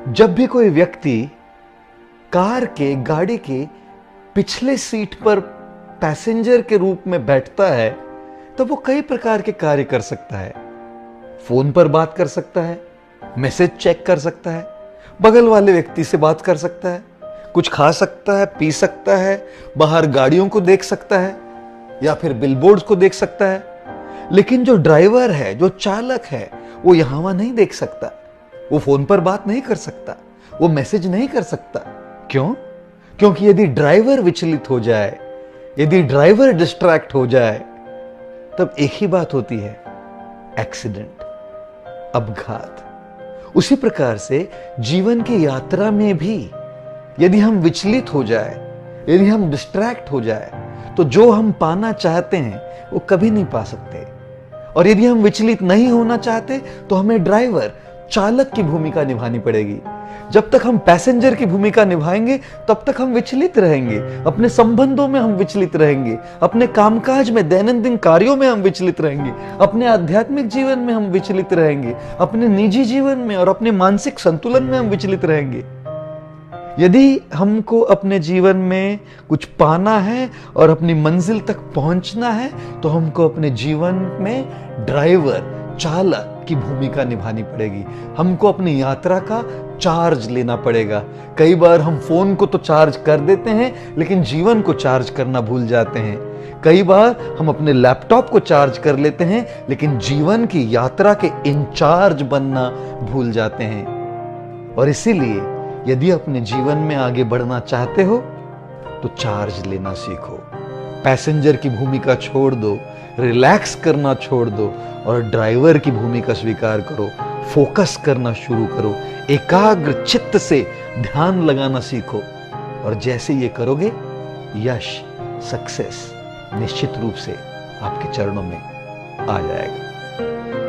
जब भी कोई व्यक्ति कार के गाड़ी के पिछले सीट पर पैसेंजर के रूप में बैठता है तो वो कई प्रकार के कार्य कर सकता है। फोन पर बात कर सकता है, मैसेज चेक कर सकता है, बगल वाले व्यक्ति से बात कर सकता है, कुछ खा सकता है, पी सकता है, बाहर गाड़ियों को देख सकता है या फिर बिलबोर्ड्स को देख सकता है। लेकिन जो ड्राइवर है, जो चालक है, वो यहां वहां नहीं देख सकता, वो फोन पर बात नहीं कर सकता, वो मैसेज नहीं कर सकता। क्यों? क्योंकि यदि ड्राइवर विचलित हो जाए, यदि ड्राइवर डिस्ट्रैक्ट हो जाए, तब एक ही बात होती है, एक्सीडेंट, अपघात। उसी प्रकार से जीवन की यात्रा में भी यदि हम विचलित हो जाए, यदि हम डिस्ट्रैक्ट हो जाए, तो जो हम पाना चाहते हैं वो कभी नहीं पा सकते। और यदि हम विचलित नहीं होना चाहते तो हमें ड्राइवर, चालक की भूमिका निभानी पड़ेगी। जब तक हम पैसेंजर की भूमिका निभाएंगे तब तक हम विचलित रहेंगे, अपने संबंधों में हम विचलित रहेंगे, अपने कामकाज में, दैनंदिन कार्यों में हम विचलित रहेंगे, अपने आध्यात्मिक जीवन में हम विचलित रहेंगे, अपने निजी जीवन में और अपने मानसिक संतुलन में हम विचलित रहेंगे। यदि हमको अपने जीवन में कुछ पाना है और अपनी मंजिल तक पहुंचना है तो हमको अपने जीवन में ड्राइवर, चालक की भूमिका निभानी पड़ेगी। हमको अपनी यात्रा का चार्ज लेना पड़ेगा। कई बार हम फोन को तो चार्ज कर देते हैं लेकिन जीवन को चार्ज करना भूल जाते हैं। कई बार हम अपने लैपटॉप को चार्ज कर लेते हैं लेकिन जीवन की यात्रा के इंचार्ज बनना भूल जाते हैं। और इसीलिए यदि अपने जीवन में आगे बढ़ना चाहते हो तो चार्ज लेना सीखो। पैसेंजर की भूमिका छोड़ दो, रिलैक्स करना छोड़ दो और ड्राइवर की भूमिका स्वीकार करो। फोकस करना शुरू करो, एकाग्र चित्त से ध्यान लगाना सीखो। और जैसे ये करोगे, यश, सक्सेस निश्चित रूप से आपके चरणों में आ जाएगा।